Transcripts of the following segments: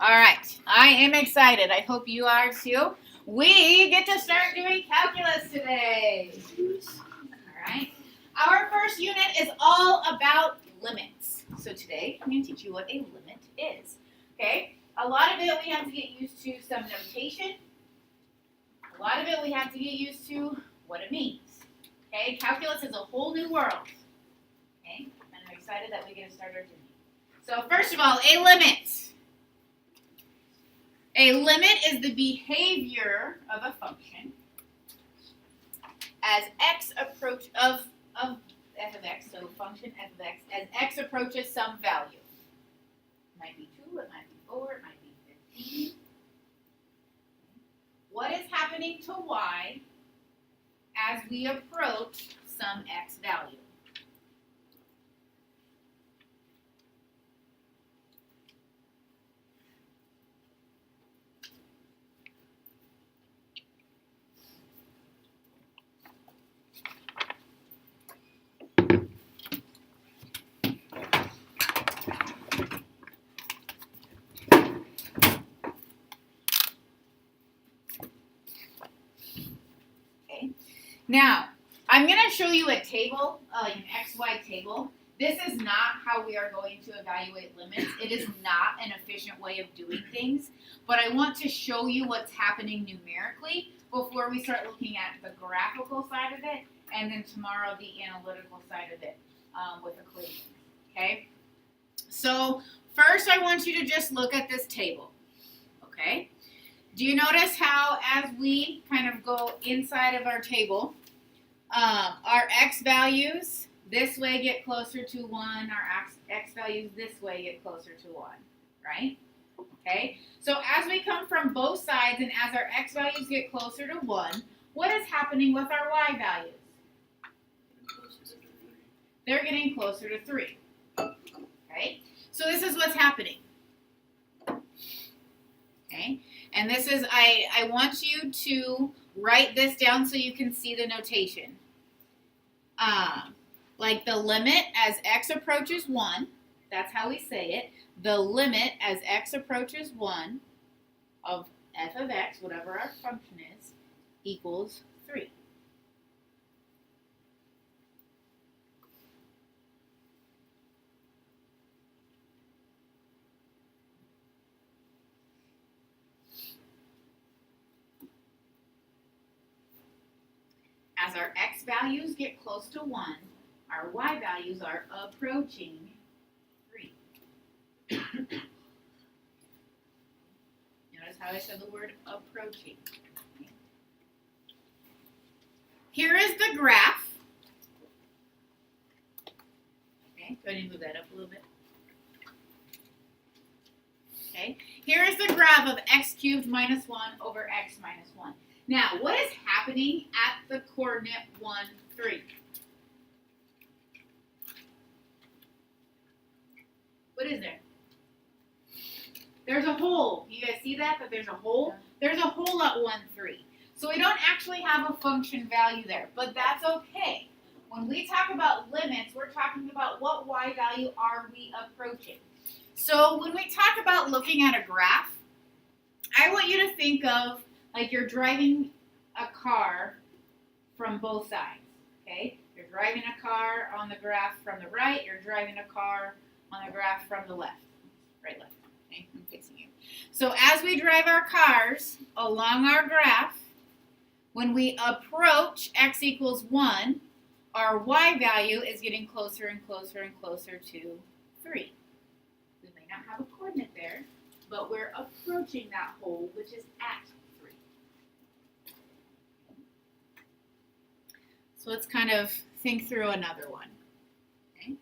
All right, I am excited. I hope you are too. We get to start doing calculus today. All right. Our first unit is all about limits. So today I'm going to teach you what a limit is. Okay? A lot of it we have to get used to some notation. A lot of it we have to get used to what it means. Okay? Calculus is a whole new world. Okay? And I'm excited that we get to start our journey. So first of all, a limit. A limit is the behavior of a function as x approach of f of x, so function f of x, as x approaches some value. It might be 2, it might be 4, it might be 15. What is happening to y as we approach some x value? Now, I'm going to show you a table, an XY table. This is not how we are going to evaluate limits. It is not an efficient way of doing things, but I want to show you what's happening numerically before we start looking at the graphical side of it, and then tomorrow the analytical side of it with equations, okay? So first I want you to just look at this table, okay? Do you notice how as we kind of go inside of our table, our x values this way get closer to 1, our x values this way get closer to 1, right? Okay, so as we come from both sides and as our x values get closer to 1, what is happening with our y values? They're getting closer to 3, okay? So this is what's happening, okay? And this is, I want you to write this down so you can see the notation. Like the limit as x approaches 1, that's how we say it. The limit as x approaches 1 of f of x, whatever our function is, equals 3. As our x values get close to 1, our y values are approaching 3. Notice how I said the word approaching. Okay. Here is the graph. Okay, go ahead and move that up a little bit. Okay, here is the graph of x cubed minus 1 over x minus 1. Now, what is happening at the coordinate 1, 3? What is there? There's a hole. You guys see that? That there's a hole? Yeah. There's a hole at 1, 3. So we don't actually have a function value there, but that's okay. When we talk about limits, we're talking about what y value are we approaching. So when we talk about looking at a graph, I want you to think of like you're driving a car from both sides, okay? You're driving a car on the graph from the right, you're driving a car on the graph from the left. Right, left, okay? I'm facing you. So as we drive our cars along our graph, when we approach x equals 1, our y value is getting closer and closer and closer to 3. We may not have a coordinate there, but we're approaching that hole, which is at 3. So let's kind of think through another one. Okay.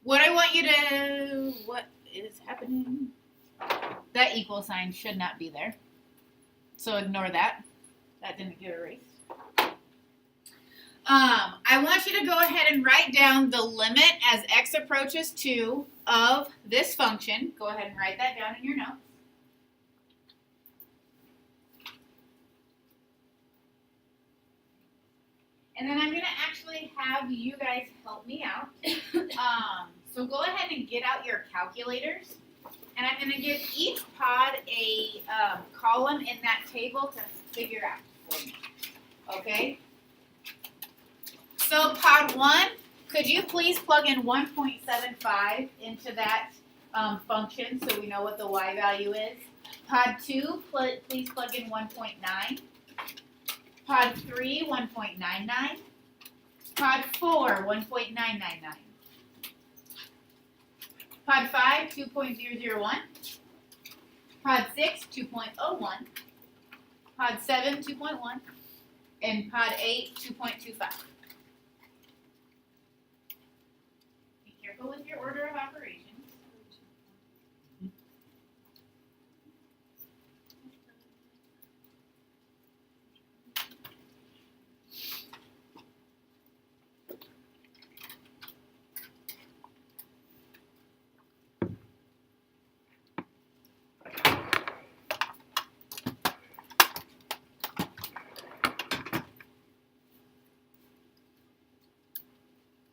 What I want you to, what is happening? That equal sign should not be there. So ignore that. That didn't get erased. I want you to go ahead and write down the limit as x approaches 2 of this function. Go ahead and write that down in your notes. And then I'm going to actually have you guys help me out. So go ahead and get out your calculators, and I'm going to give each pod a column in that table to figure out for me. Okay? So pod 1, could you please plug in 1.75 into that function so we know what the y value is? Pod 2, please plug in 1.9. Pod 3, 1.99. Pod 4, 1.999. Pod 5, 2.001. Pod 6, 2.01. Pod 7, 2.1. And pod 8, 2.25. Be careful with your order of operations.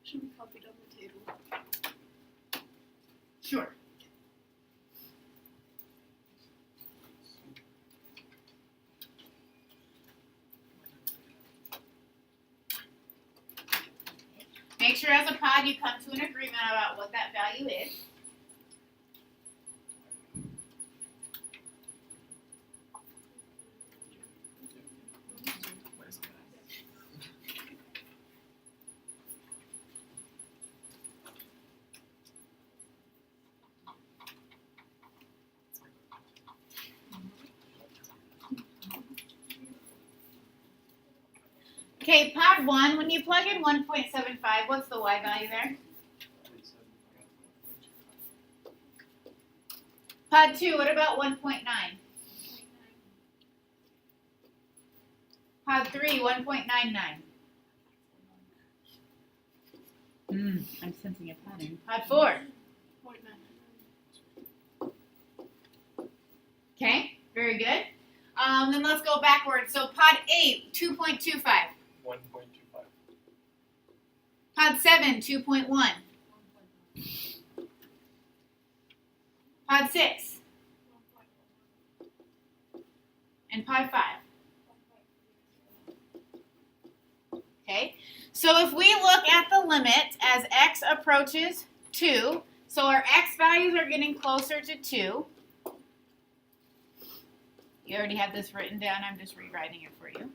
Should be copied on the table. Sure. Make sure as a pod you come to an agreement about what that value is. Okay, pod 1, when you plug in 1.75, what's the y value there? Pod 2, what about 1.9? Pod 3, 1.99. I'm sensing a pattern. Pod 4. 0.9. Okay, very good. Then let's go backwards. So pod 8, 2.25. 1.25. Pod 7, 2.1. Pod 6. And pod 5. Okay, so if we look at the limit as x approaches 2, so our x values are getting closer to 2. You already have this written down, I'm just rewriting it for you.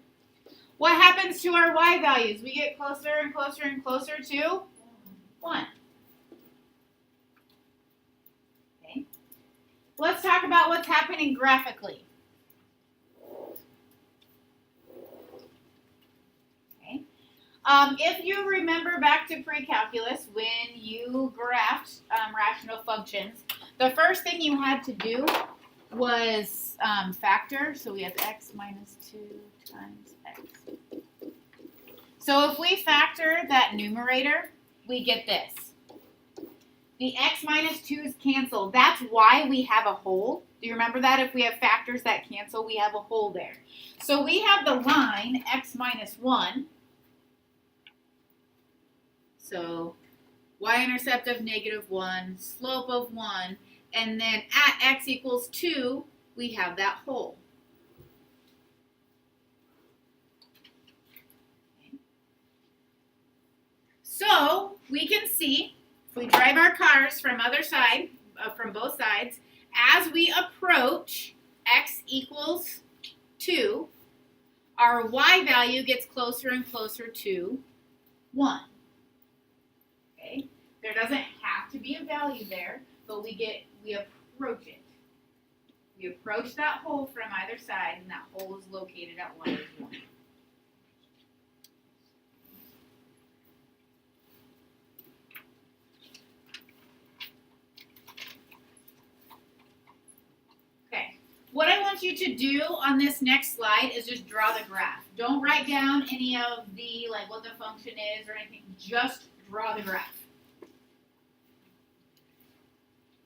What happens to our y values? We get closer and closer and closer to 1. Okay. Let's talk about what's happening graphically. Okay. If you remember back to pre-calculus, when you graphed rational functions, the first thing you had to do was factor. So we have x minus 2 times x. So if we factor that numerator, we get this. The x minus 2's cancel. That's why we have a hole. Do you remember that? If we have factors that cancel, we have a hole there. So we have the line x minus 1. So y-intercept of -1, slope of 1, and then at x equals 2, we have that hole. So we can see, if we drive our cars from from both sides, as we approach x equals 2, our y value gets closer and closer to 1. Okay? There doesn't have to be a value there, but we approach it. We approach that hole from either side, and that hole is located at y is 1. Okay. What I want you to do on this next slide is just draw the graph. Don't write down any of the, like, what the function is or anything. Just draw the graph.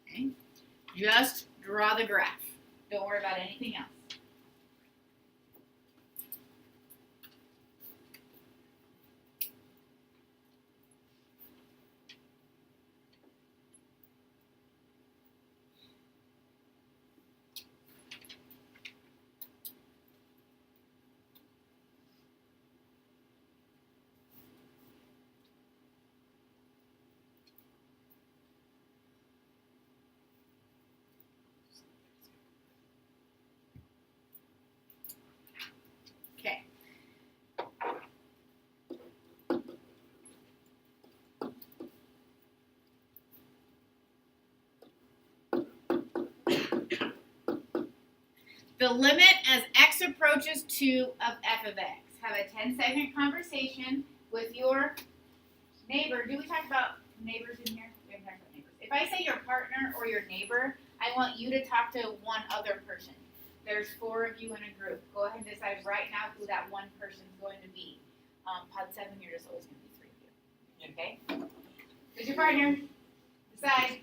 Okay? Just draw the graph. Don't worry about anything else. the limit as x approaches 2 of f of x. Have a 10-second conversation with your neighbor. Do we talk about neighbors in here? We haven't talked about neighbors. If I say your partner or your neighbor, I want you to talk to one other person. There's 4 of you in a group. Go ahead and decide right now who that one person is going to be. Pod 7, you're just always going to be 3 of you. Okay? Who's your partner? Decide.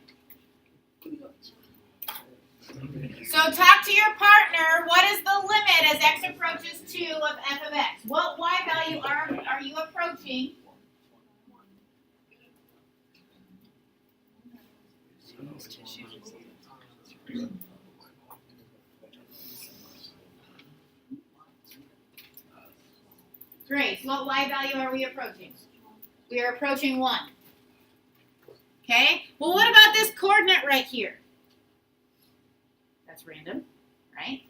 So talk to your partner. What is the limit as x approaches 2 of f of x? What y value are you approaching? Grace, what y value are we approaching? We are approaching 1. Okay? Well, what about this coordinate right here? That's random, right?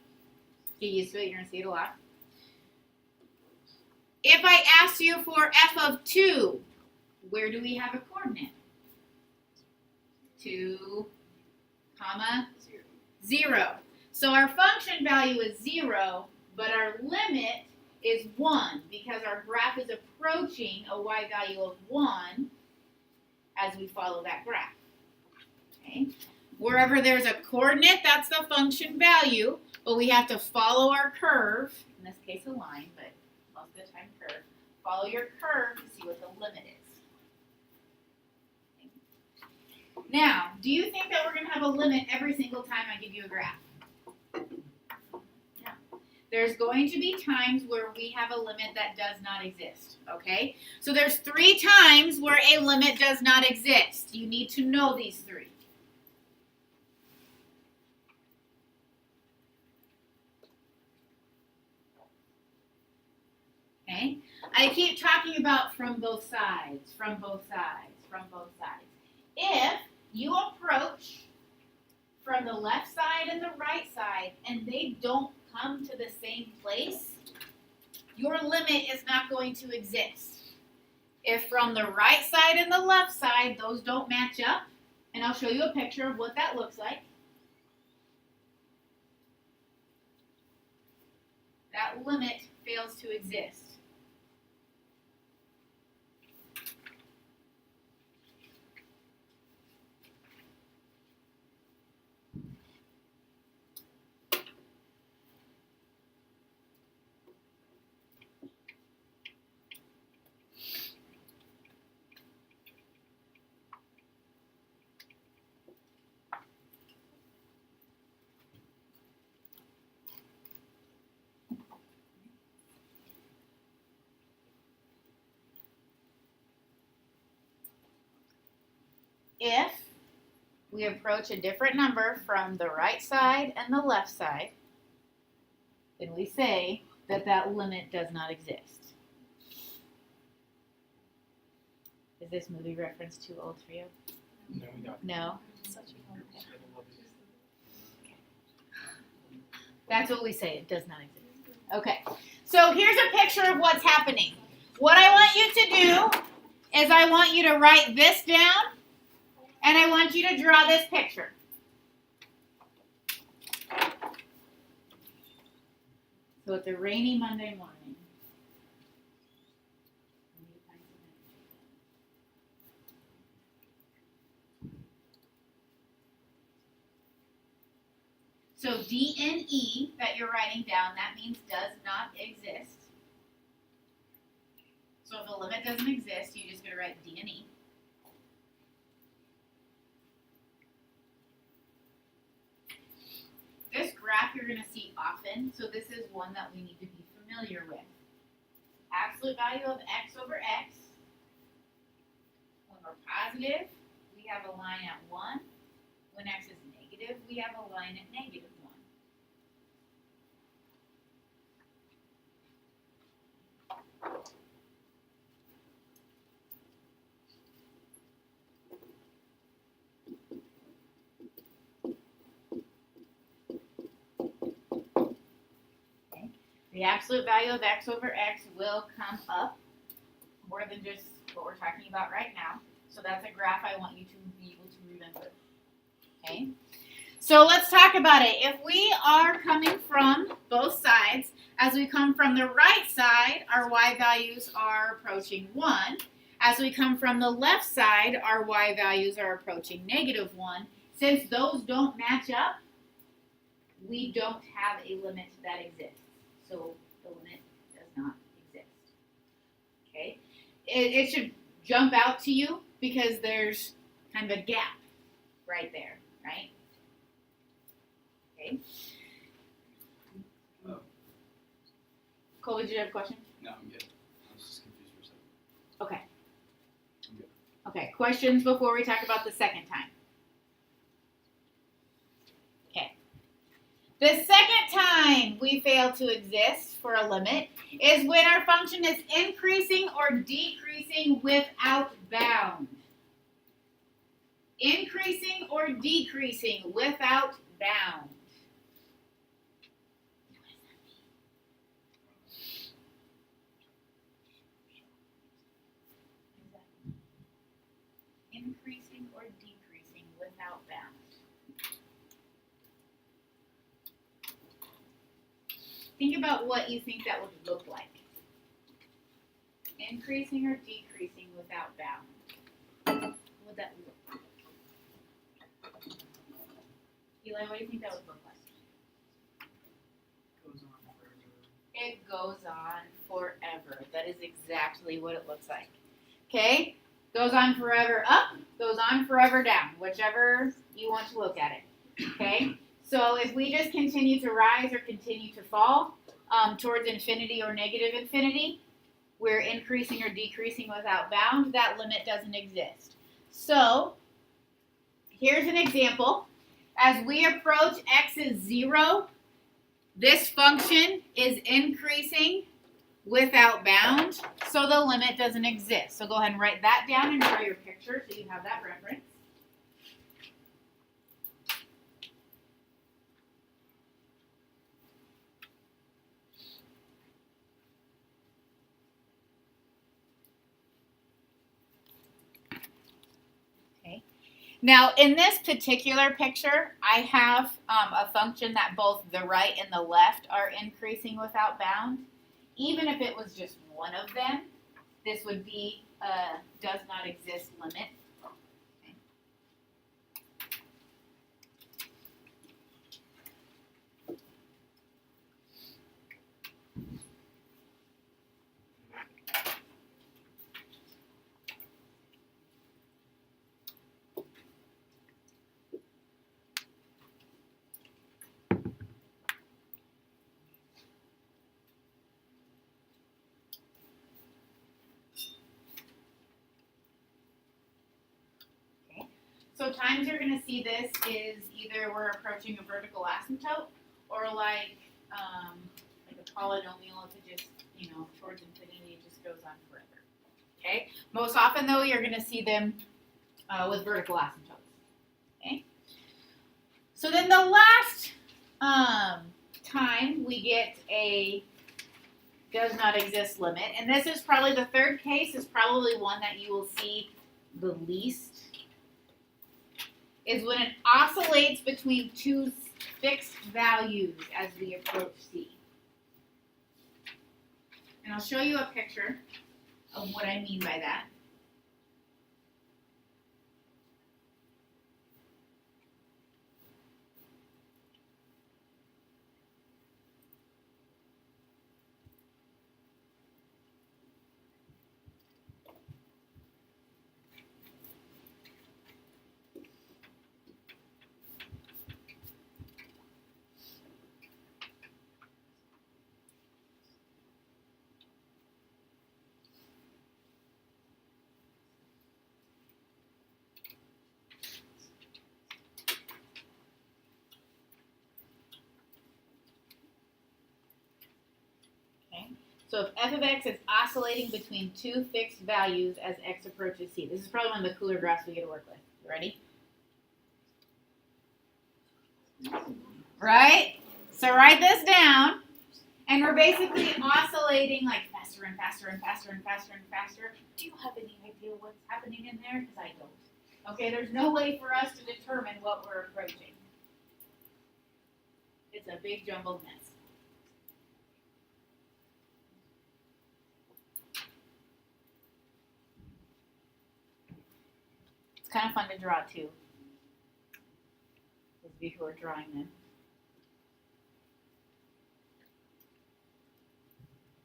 Get used to it. You're going to see it a lot. If I ask you for f of 2, where do we have a coordinate? 2, comma, 0. So our function value is 0, but our limit is 1 because our graph is approaching a y value of 1 as we follow that graph. Okay? Wherever there's a coordinate, that's the function value, but we have to follow our curve, in this case a line, but most of the time curve. Follow your curve to see what the limit is. Okay. Now, do you think that we're going to have a limit every single time I give you a graph? No. There's going to be times where we have a limit that does not exist, okay? So there's 3 times where a limit does not exist. You need to know these 3. Okay? I keep talking about from both sides, from both sides, from both sides. If you approach from the left side and the right side and they don't come to the same place, your limit is not going to exist. If from the right side and the left side, those don't match up, and I'll show you a picture of what that looks like. That limit fails to exist. If we approach a different number from the right side and the left side, then we say that that limit does not exist. Is this movie reference too old for you? No, we don't. No? Such a fun. That's what we say. It does not exist. Okay. So here's a picture of what's happening. What I want you to do is I want you to write this down, and I want you to draw this picture. So it's a rainy Monday morning. So D and E that you're writing down, that means does not exist. So if the limit doesn't exist, you're just going to write D and E. This graph you're going to see often, so this is one that we need to be familiar with. Absolute value of x over x. When we're positive, we have a line at 1. When x is negative, we have a line at negative 1. The absolute value of x over x will come up more than just what we're talking about right now. So that's a graph I want you to be able to remember. Okay? So let's talk about it. If we are coming from both sides, as we come from the right side, our y values are approaching 1. As we come from the left side, our y values are approaching -1. Since those don't match up, we don't have a limit that exists. So the limit does not exist. Okay? It should jump out to you because there's kind of a gap right there, right? Okay. Cole, did you have a question? No, I'm good. I was just confused for a second. Okay. I'm good. Okay. Questions before we talk about the second time? Okay. The second time we fail to exist for a limit is when our function is increasing or decreasing without bound. Increasing or decreasing without bound. Increasing or decreasing without bound. Think about what you think that would look like. Increasing or decreasing without bound. What would that look like? Eli, what do you think that would look like? Goes on forever. It goes on forever. That is exactly what it looks like. Okay? Goes on forever up, goes on forever down, whichever you want to look at it. Okay? So if we just continue to rise or continue to fall towards infinity or negative infinity, we're increasing or decreasing without bound. That limit doesn't exist. So here's an example. As we approach x is 0, this function is increasing without bound, so the limit doesn't exist. So go ahead and write that down and draw your picture so you have that reference. Okay. Now, in this particular picture, I have a function that both the right and the left are increasing without bound. Even if it was just one of them, this would be a does not exist limit. Okay. So times you're going to see this is either we're approaching a vertical asymptote or like a polynomial if it just, towards infinity, it just goes on forever. Okay? Most often though, you're going to see them with vertical asymptotes. Okay? So then the last time we get a does not exist limit, and this is probably the third case, is probably one that you will see the least, is when it oscillates between two fixed values as we approach C. And I'll show you a picture of what I mean by that. So if f of x is oscillating between two fixed values as x approaches C. This is probably one of the cooler graphs we get to work with. You ready? Right? So write this down. And we're basically oscillating like faster and faster and faster and faster and faster. Do you have any idea what's happening in there? Because I don't. Okay, there's no way for us to determine what we're approaching. It's a big jumbled mess. It's kind of fun to draw too. Those of you who are drawing them.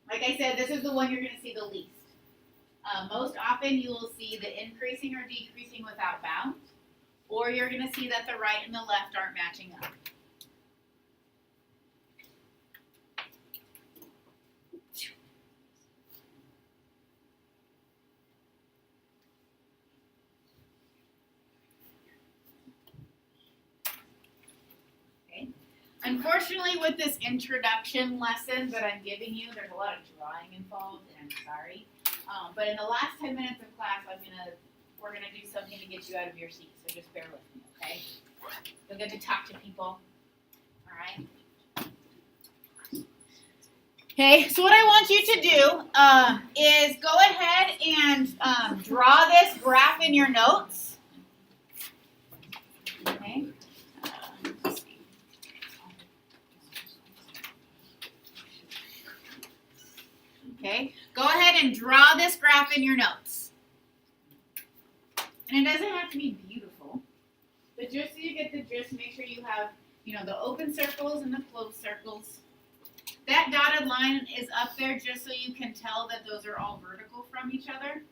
Like I said, this is the one you're going to see the least. Most often you will see the increasing or decreasing without bounds, or you're going to see that the right and the left aren't matching up. Okay. Unfortunately, with this introduction lesson that I'm giving you, there's a lot of drawing involved, and I'm sorry. But in the last 10 minutes of class, we're gonna do something to get you out of your seat. So just bear with me, okay? You'll get to talk to people. All right. Okay. So what I want you to do is go ahead and draw this graph in your notes. Okay. Let's see. Okay, go ahead and draw this graph in your notes. And it doesn't have to be beautiful, but just so you get the gist, make sure you have, the open circles and the closed circles. That dotted line is up there just so you can tell that those are all vertical from each other.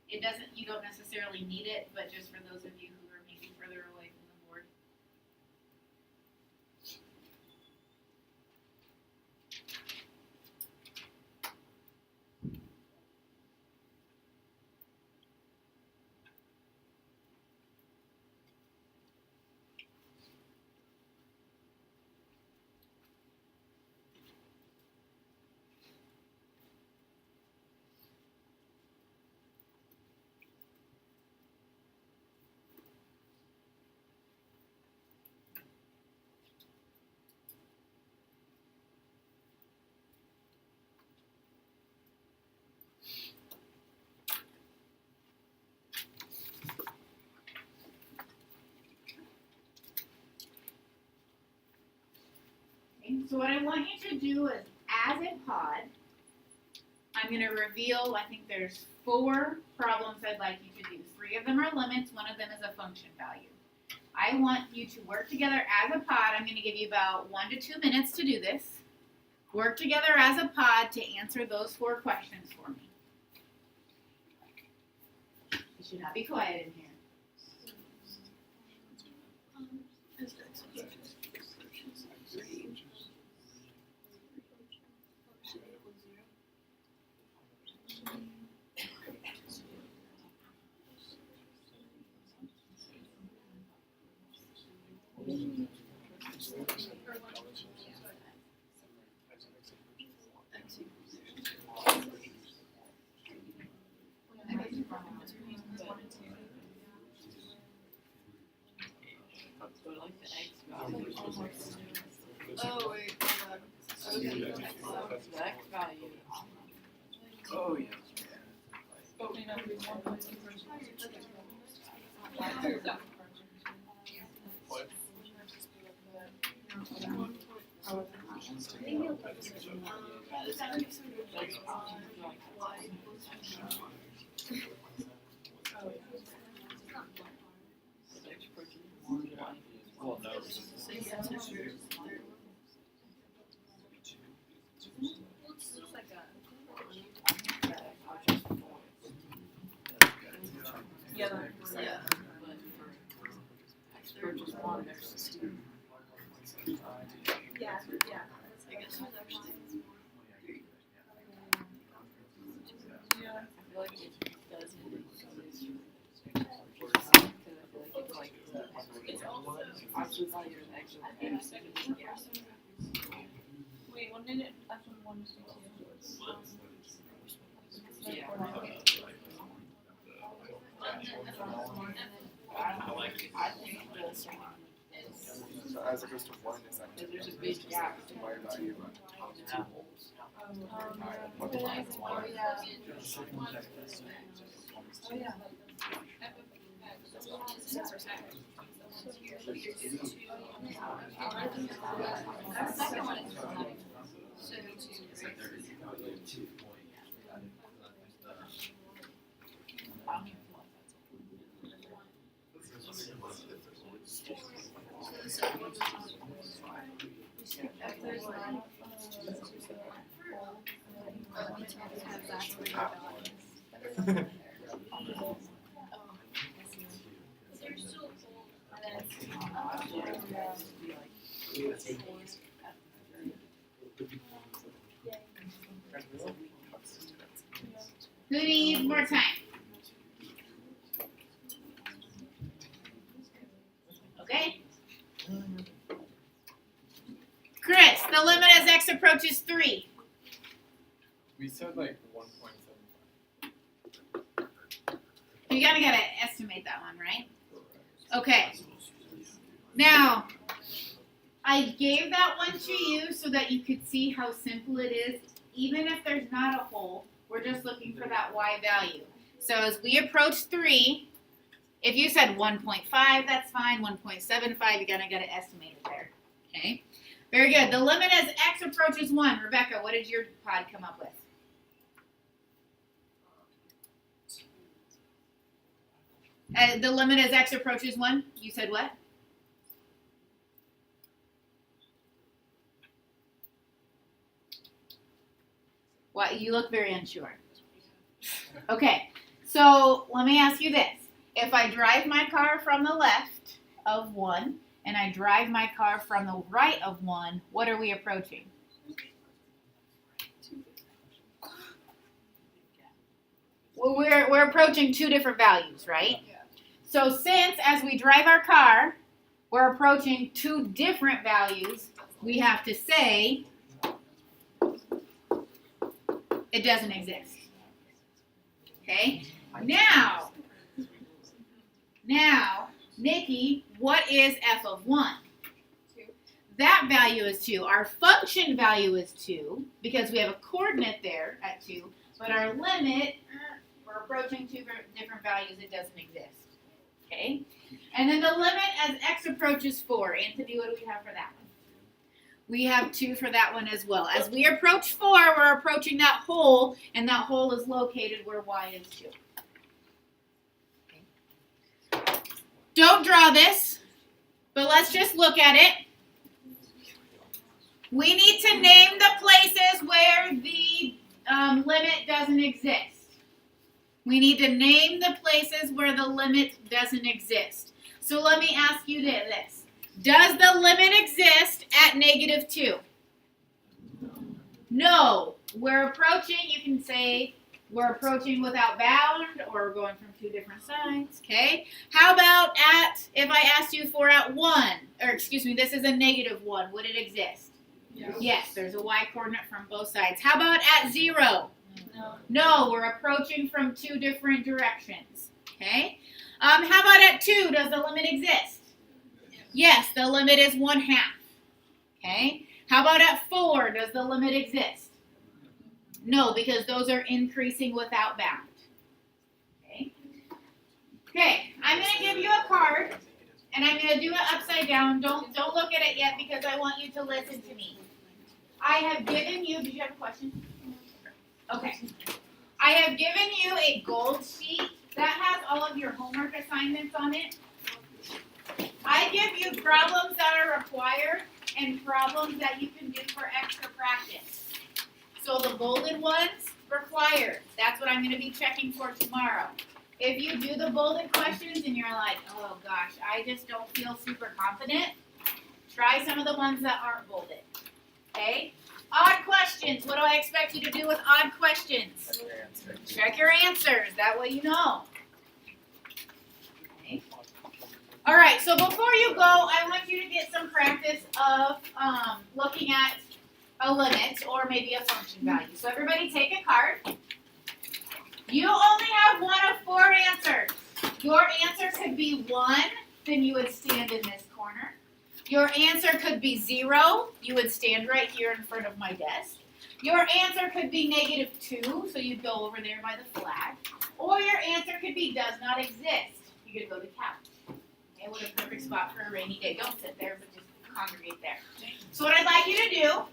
You don't necessarily need it, but just for those of you who are maybe further away from the board. So what I want you to do is, as a pod, I'm going to reveal, I think there's 4 problems I'd like you to do. 3 of them are limits, 1 of them is a function value. I want you to work together as a pod. I'm going to give you about 1 to 2 minutes to do this. Work together as a pod to answer those 4 questions for me. You should not be quiet in here. Oh wait, hold on. Okay. The X value. Oh, yeah. Oh, we know we want one person. What? Well, no. Yeah. Yeah. Purchase one, there's Yeah, yeah. I guess it's actually. yeah. I feel like it does it's also actually value an extra Wait, 1 minute after 1 is yeah. I think the second is So as it goes to 1, is that because there's a big gap between y the two. value and 2 holes? Oh yeah. Oh yeah. Who needs more time? Okay. Chris, the limit as x approaches 3. We said like 1.75. You gotta estimate that one, right? Okay. Now, I gave that one to you so that you could see how simple it is. Even if there's not a hole, we're just looking for that y value. So as we approach 3, if you said 1.5, that's fine. 1.75, you gotta estimate it there. Okay. Very good. The limit as x approaches 1. Rebecca, what did your pod come up with? The limit as x approaches 1, you said what? What? You look very unsure. Okay, so let me ask you this. If I drive my car from the left of 1 and I drive my car from the right of 1, what are we approaching? Well, we're approaching 2 different values, right? So since as we drive our car, we're approaching 2 different values, we have to say it doesn't exist. Okay? Now, Nikki, what is f of 1? 2. That value is 2. Our function value is 2 because we have a coordinate there at 2, but our limit, we're approaching 2 different values, it doesn't exist. Okay? And then the limit as x approaches 4. Anthony, what do we have for that one? We have 2 for that one as well. As we approach 4, we're approaching that hole, and that hole is located where y is 2. Okay. Don't draw this, but let's just look at it. We need to name the places where the limit doesn't exist. We need to name the places where the limit doesn't exist. So let me ask you this. Does the limit exist at -2? No. We're approaching, you can say we're approaching without bound or we're going from 2 different sides, okay? How about if I asked you for at 1, or excuse me, this is a -1, would it exist? Yeah. Yes, there's a y coordinate from both sides. How about at 0? No. No, we're approaching from 2 different directions, okay? How about at 2? Does the limit exist? Yes, the limit is 1/2, okay? How about at 4? Does the limit exist? No, because those are increasing without bound, okay? Okay, I'm going to give you a card, and I'm going to do it upside down. Don't look at it yet because I want you to listen to me. I have given you, did you have a question? Okay. I have given you a gold sheet that has all of your homework assignments on it. I give you problems that are required and problems that you can do for extra practice. So the bolded ones, required. That's what I'm going to be checking for tomorrow. If you do the bolded questions and you're like, oh gosh, I just don't feel super confident, try some of the ones that aren't bolded. Okay? Odd questions. What do I expect you to do with odd questions? Check your answers. That way you know. Okay. All right, so before you go, I want you to get some practice of looking at a limit or maybe a function value. So everybody take a card. You only have 1 of 4 answers. Your answer could be 1, then you would stand in this corner. Your answer could be 0. You would stand right here in front of my desk. Your answer could be -2, so you'd go over there by the flag. Or your answer could be does not exist. you could go to couch. Okay, what a perfect spot for a rainy day. Don't sit there, but just congregate there. So what I'd like you to do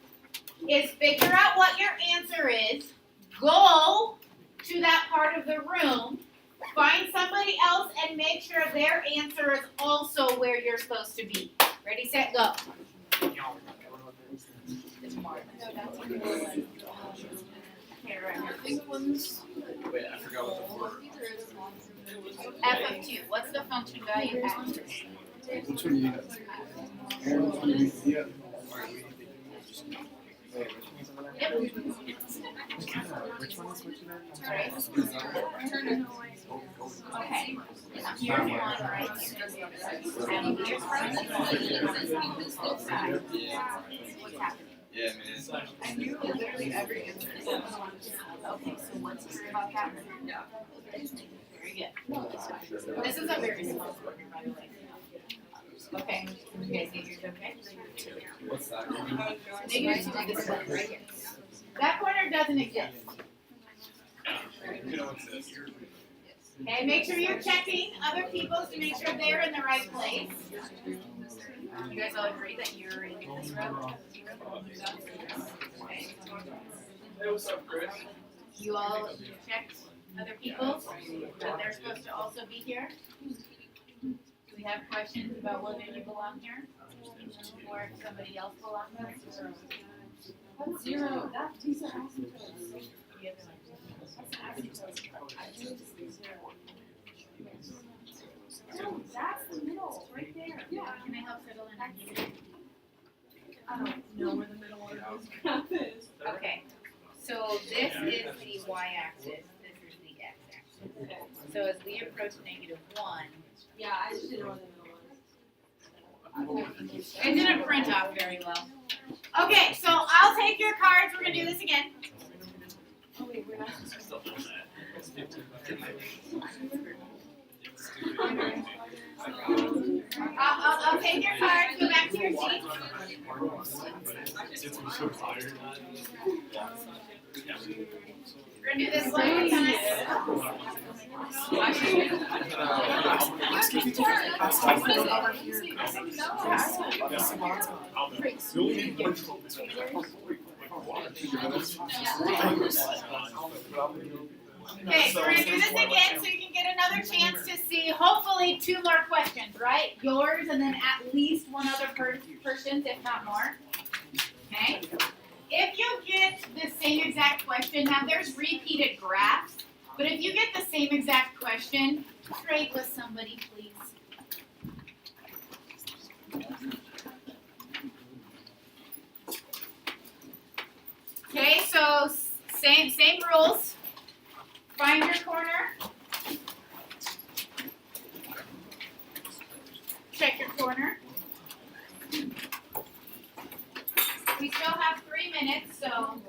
is figure out what your answer is, go to that part of the room, find somebody else and make sure their answer is also where you're supposed to be. Ready, set, go. It's more. Okay, right here. Wait, I forgot what the word. F of 2. What's the function value at? Which one do you have? Aaron, which one do you have? Yep. Which one is which of them? Right. Okay. Here's one right here. And here's both sides. What's happening? Yeah, man. I knew literally every answer. Okay, so what's true about that? Yeah. Very good. This is a very small corner, by the way. Okay, you guys get yours okay? What's that? Negative 2 is this one right here. That corner doesn't exist. You know what's this? Okay, make sure you're checking other people's to make sure they're in the right place. You guys all agree that you're in this row? Okay. Hey, what's up, Chris? You all checked other people's, that they're supposed to also be here? Do we have questions about whether you belong here? Or if somebody else belongs here? Zero. These are asymptotes. You have No, that's the middle, right there. Yeah. Can I help settle in? I don't know where the middle one of this graph is. Okay, so this is the y-axis, this is the x-axis. So as we approach -1, Yeah, I just didn't know where the middle was. it didn't print off very well. Okay, so I'll take your cards, we're gonna do this again. Oh wait, we're not. I'll take your cards, go back to your seat. We're gonna do this one more time. Okay, so we're gonna do this again so you can get another chance to see hopefully 2 more questions, right? Yours and then at least one other person's, if not more. Okay? If you get the same exact question, now there's repeated graphs, but if you get the same exact question, trade with somebody, please. Okay, so same rules. Find your corner. Check your corner. We still have 3 minutes, so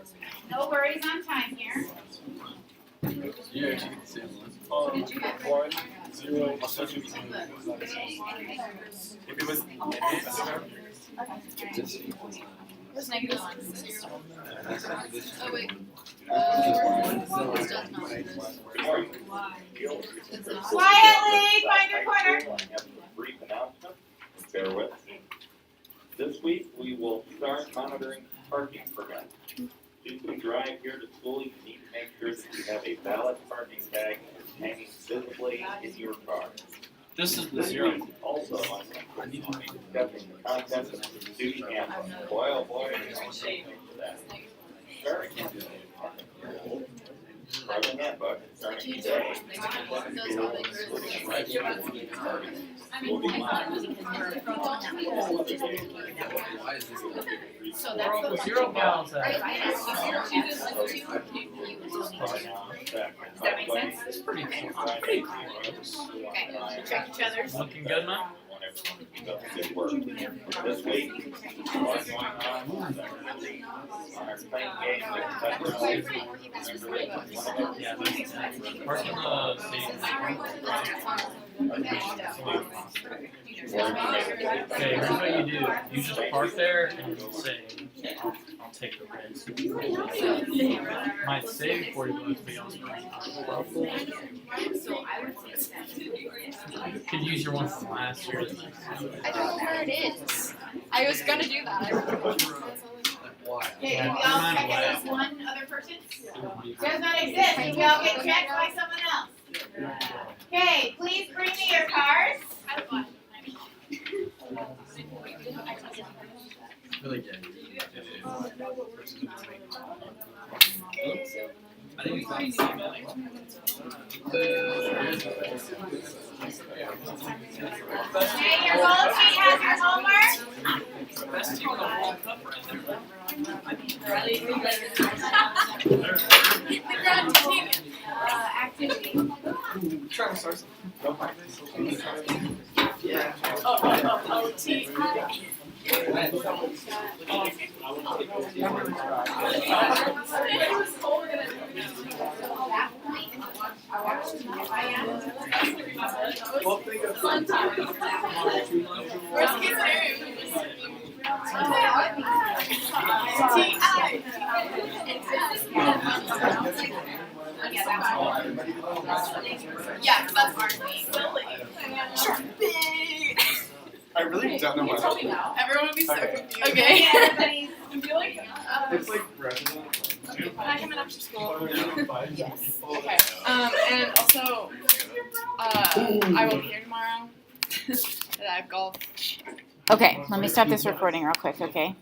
no worries on time here. You actually get the same one. Did you get 1, 0, I'll switch it to if it was What's -1? Oh wait. Quietly, find your corner. Brief announcement, bear with me. This week, we will start monitoring parking permits. As you drive here to school, you need to make sure that you have a valid parking tag hanging visibly in your car. This is the This 0. week, also, I need to be discussing the content of the student handbook. Boy, oh boy, are you going to get into that. Starting the handbook, starting today. I mean, I So that's the 0 gallons Right, out. right. Does that make sense? It's pretty cool. Okay, check each other's. Looking good, man? Good work. This week, what's going on our playing game with Yeah, parking the Okay, here's what you do. You just park there and say, I'll take the risk. Might save $40, but you also So I would say that. use your one from last year. I don't know where it is. I was gonna do that. Okay, did we all check at least one other person? Does not exist. Did we all get checked by someone else? Okay, please bring me your cards. Really good. Okay, your gold sheet has your homework. Best team in the World Cup right there. Activity. Trying to start something. Yeah. Well, think of Yeah, that's our thing. I really don't know what. Everyone would be so Okay. confused. Okay. Everybody's. It's like resident. Can I come in after school? Yes. Okay. And also, I will be here tomorrow. At golf. Okay, let me stop this recording real quick, okay?